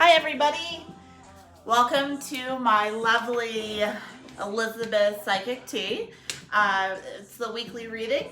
Hi, everybody. Welcome to my lovely Elizabeth Psychic Tea. It's the weekly reading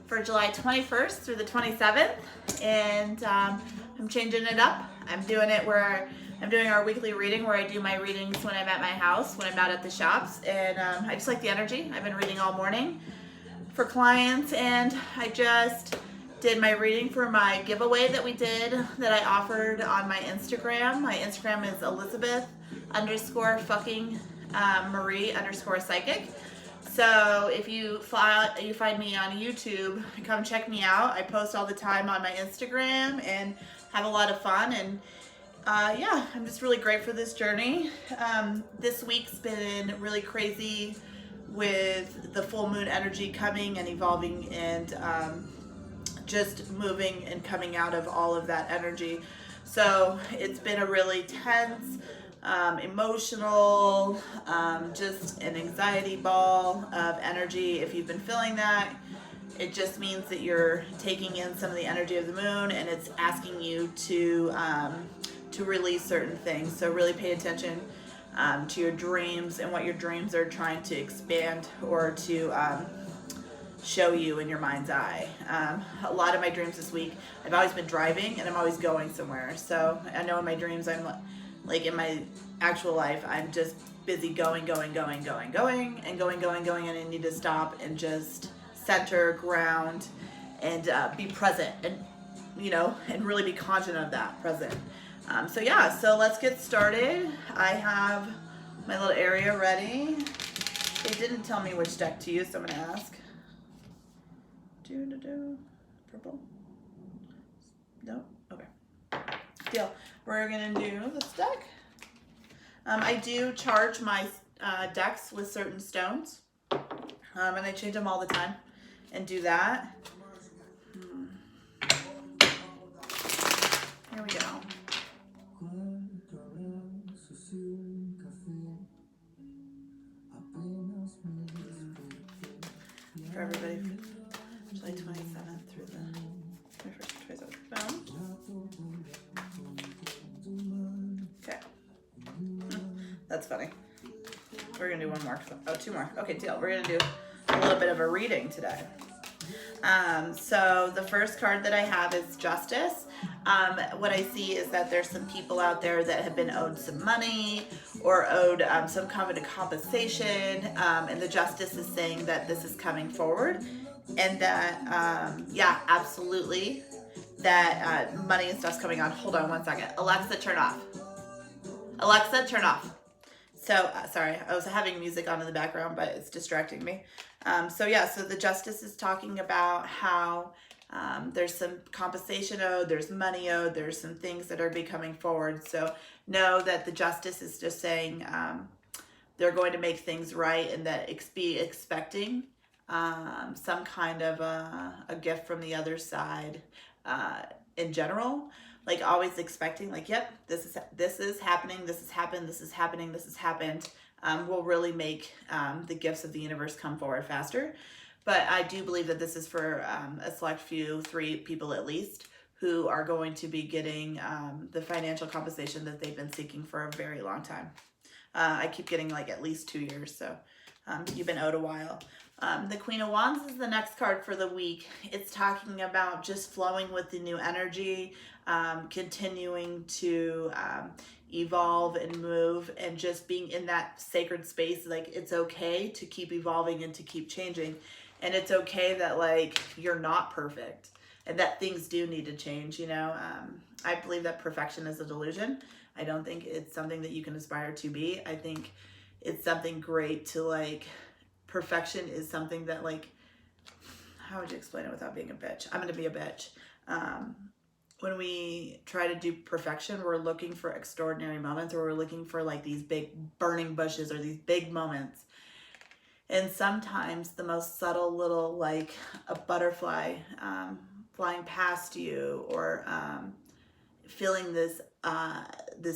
for July 21st through the 27th, and I'm changing it up. I'm doing it where I'm doing our weekly reading where I do my readings when I'm at my house, when I'm not at the shops, and I just like the energy. I've been reading all morning for clients, and I just did my reading for my giveaway that we did that I offered on my Instagram. My Instagram is Elizabeth underscore fucking Marie underscore psychic. So if you find me on YouTube, come check me out. I post all the time on my Instagram and have a lot of fun. And yeah, I'm just really great for this journey. This week's been really crazy with the full moon energy coming and evolving and just moving and coming out of all of that energy. So it's been a really tense, emotional, just an anxiety ball of energy. If you've been feeling that, it just means that you're taking in some of the energy of the moon, and it's asking you to release certain things. So really pay attention to your dreams and what your dreams are trying to expand or to show you in your mind's eye. A lot of my dreams this week, I've always been driving and I'm always going somewhere. So I know in my dreams, I'm like in my actual life, I'm just busy going, and I need to stop and just center, ground, and be present, and and really be conscious of that present. So yeah, so let's get started. I have my little area ready. They didn't tell me which deck to use, so I'm gonna ask. Purple? No? Okay. Deal. We're gonna do this deck. I do charge my decks with certain stones, and I change them all the time and do that. Here we go. For everybody, July 27th through the 21st, 27th. Okay. That's funny. We're gonna do one more. Oh, two more. Okay, deal. We're gonna do a little bit of a reading today. So the first card that I have is Justice. What I see is that there's some people out there that have been owed some money or owed some kind of compensation, and the Justice is saying that this is coming forward, and that yeah, absolutely, that money and stuff's coming on. Hold on one second. Alexa, turn off. Alexa, turn off. So, sorry, I was having music on in the background, but it's distracting me. So yeah, so the Justice is talking about how there's some compensation owed, there's money owed, there's some things that are becoming forward. So know that the Justice is just saying they're going to make things right, and that be expecting some kind of a gift from the other side in general. Like always expecting, like, yep, this is happening, this has happened, this is happening, this has happened, will really make the gifts of the universe come forward faster. But I do believe that this is for a select few, 3 people at least, who are going to be getting the financial compensation that they've been seeking for a very long time. I keep getting like at least 2 years, so you've been owed a while. The Queen of Wands is the next card for the week. It's talking about just flowing with the new energy, continuing to evolve and move, and just being in that sacred space. Like, it's okay to keep evolving and to keep changing, and it's okay that like you're not perfect and that things do need to change. I believe that perfection is a delusion. I don't think it's something that you can aspire to be. I think it's something great to like. Perfection is something that, like, how would you explain it without being a bitch? I'm gonna be a bitch. When we try to do perfection, we're looking for extraordinary moments, or we're looking for like these big burning bushes or these big moments. And sometimes the most subtle little, like a butterfly flying past you, or feeling this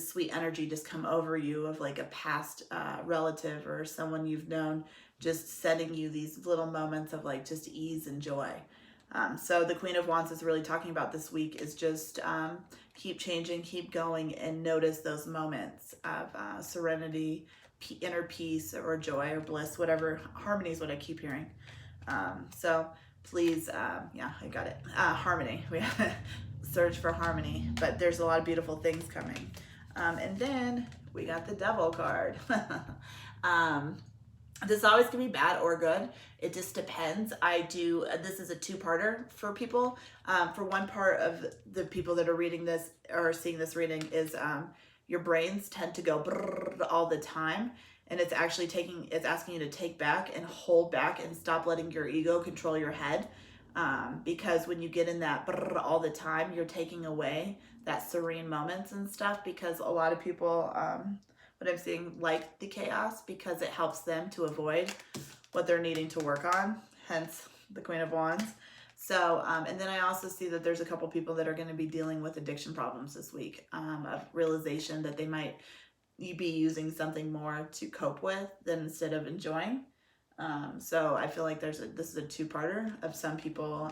sweet energy just come over you of like a past relative or someone you've known, just sending you these little moments of like just ease and joy. So the Queen of Wands is really talking about this week is just keep changing, keep going, and notice those moments of serenity, inner peace, or joy, or bliss, whatever. Harmony is what I keep hearing. So please, yeah, I got it. Harmony. We have to search for harmony, but there's a lot of beautiful things coming. And then we got the Devil card. This always can be bad or good. It just depends. This is a two-parter for people. For one part of the people that are reading this or seeing this reading is your brains tend to go brrr all the time. And it's actually it's asking you to take back and hold back and stop letting your ego control your head. Because when you get in that brrr all the time, you're taking away that serene moments and stuff, because a lot of people, what I'm seeing, like the chaos, because it helps them to avoid what they're needing to work on, hence the Queen of Wands. So, and then I also see that there's a couple people that are going to be dealing with addiction problems this week, of realization that they might be using something more to cope with than instead of enjoying. So I feel like this is a two-parter of some people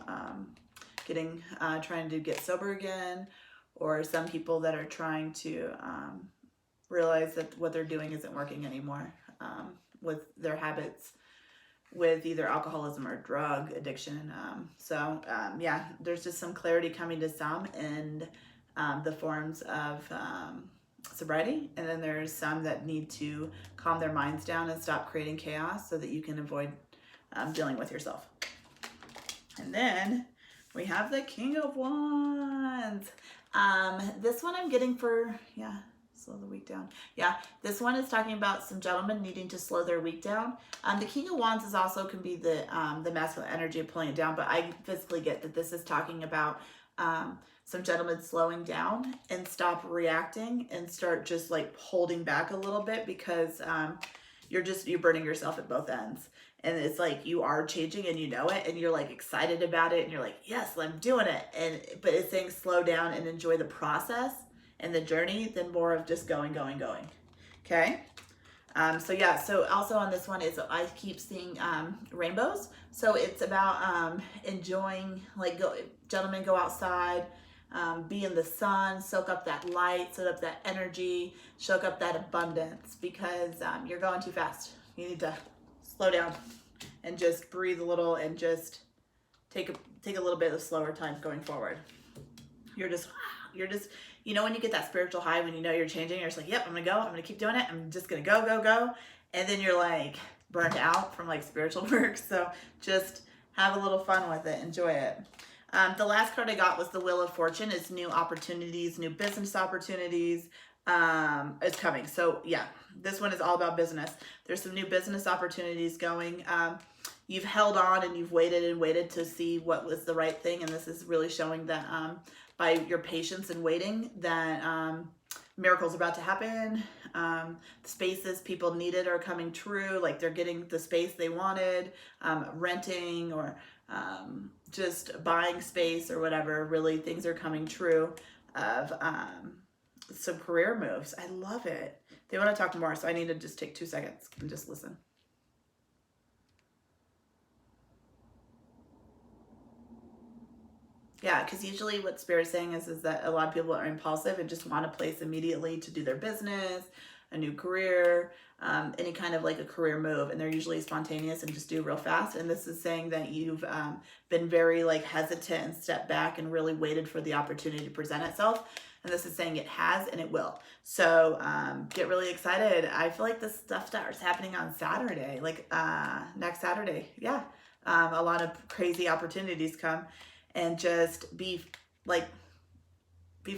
trying to get sober again, or some people that are trying to realize that what they're doing isn't working anymore with their habits, with either alcoholism or drug addiction. Yeah, there's just some clarity coming to some in the forms of sobriety, and then there's some that need to calm their minds down and stop creating chaos so that you can avoid dealing with yourself. And then we have the King of Wands. This one I'm getting for, slow the week down. Yeah, this one is talking about some gentlemen needing to slow their week down. The King of Wands can be the masculine energy of pulling it down, but I physically get that this is talking about some gentlemen slowing down and stop reacting and start just like holding back a little bit, because you're burning yourself at both ends. And it's like you are changing and you know it, and you're like excited about it, and you're like, yes, I'm doing it. But it's saying slow down and enjoy the process and the journey than more of just going. Okay. So also on this one is I keep seeing rainbows. So it's about enjoying, gentlemen, go outside, be in the sun, soak up that light, soak up that energy, soak up that abundance, because you're going too fast. You need to slow down and just breathe a little and just take a little bit of slower time going forward. You're just, when you get that spiritual high, when you know you're changing, you're just like, yep, I'm gonna keep doing it. I'm just gonna go. And then you're like burnt out from like spiritual work. So just have a little fun with it. Enjoy it. The last card I got was the Wheel of Fortune. It's new opportunities, new business opportunities is coming. So yeah, this one is all about business. There's some new business opportunities going. You've held on and you've waited to see what was the right thing. And this is really showing that by your patience and waiting that miracles are about to happen. The spaces people needed are coming true. Like they're getting the space they wanted, renting or just buying space or whatever. Really, things are coming true of some career moves. I love it. They want to talk more, so I need to just take 2 seconds and just listen. Yeah, because usually what Spirit's saying is that a lot of people are impulsive and just want a place immediately to do their business, a new career, any kind of like a career move, and they're usually spontaneous and just do real fast. And this is saying that you've been very like hesitant and stepped back and really waited for the opportunity to present itself. And this is saying it has and it will. So get really excited. I feel like this stuff starts happening on Saturday, like next Saturday. Yeah, a lot of crazy opportunities come. And just be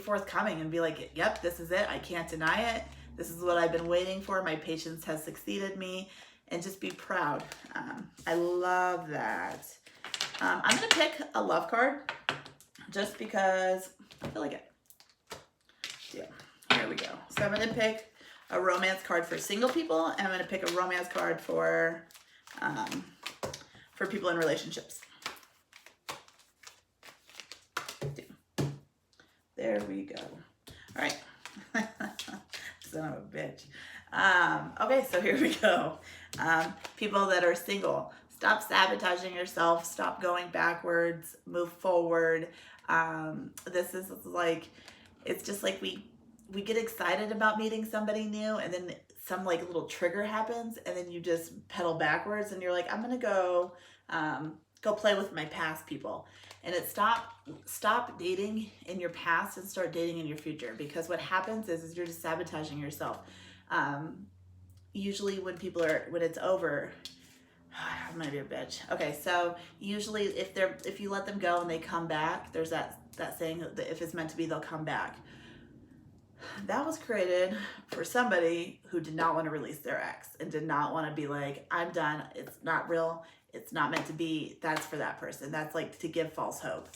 forthcoming and be like, yep, this is it. I can't deny it. This is what I've been waiting for. My patience has succeeded me. And just be proud. I love that. I'm going to pick a love card just because I feel like it. Yeah, here we go. So I'm going to pick a romance card for single people, and I'm going to pick a romance card for people in relationships. There we go. All right. Son of a bitch. Okay, so here we go. People that are single. Stop sabotaging yourself. Stop going backwards. Move forward. This is like, it's just like we get excited about meeting somebody new, and then some like little trigger happens, and then you just pedal backwards, and you're like, I'm gonna go go play with my past people. And it's stop dating in your past and start dating in your future, because what happens is you're just sabotaging yourself. Usually when it's over, I'm gonna be a bitch. Okay, so usually if you let them go and they come back, there's that saying that if it's meant to be, they'll come back. That was created for somebody who did not want to release their ex and did not want to be like, I'm done, it's not real, it's not meant to be. That's for that person. That's like to give false hope.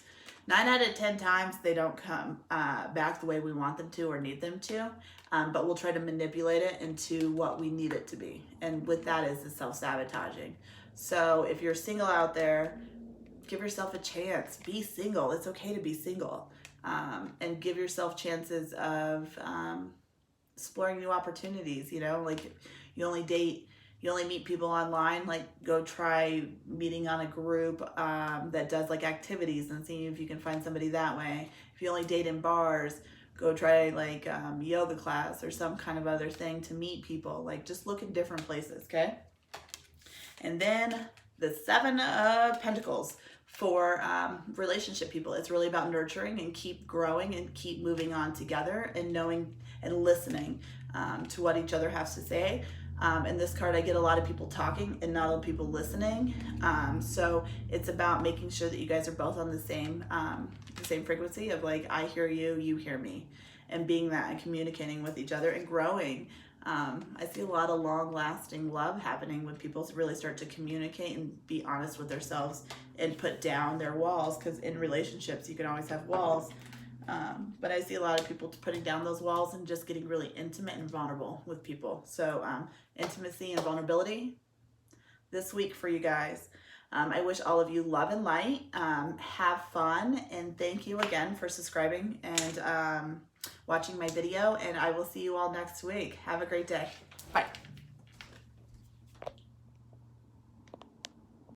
9 out of 10 times they don't come back the way we want them to or need them to, but we'll try to manipulate it into what we need it to be. And with that is the self-sabotaging. So if you're single out there, give yourself a chance. Be single. It's okay to be single. And give yourself chances of exploring new opportunities. You know, like you only meet people online, like go try meeting on a group that does like activities and seeing if you can find somebody that way. If you only date in bars, go try like yoga class or some kind of other thing to meet people. Like just look in different places, okay? And then the 7 of Pentacles for relationship people. It's really about nurturing and keep growing and keep moving on together and knowing and listening to what each other has to say. In this card, I get a lot of people talking and not a lot of people listening. So it's about making sure that you guys are both on the same frequency of like, I hear you, you hear me, and being that and communicating with each other and growing. I see a lot of long-lasting love happening when people really start to communicate and be honest with themselves and put down their walls, because in relationships you can always have walls. But I see a lot of people putting down those walls and just getting really intimate and vulnerable with people. So intimacy and vulnerability this week for you guys. I wish all of you love and light. Have fun, and thank you again for subscribing and watching my video, and I will see you all next week. Have a great day. Bye.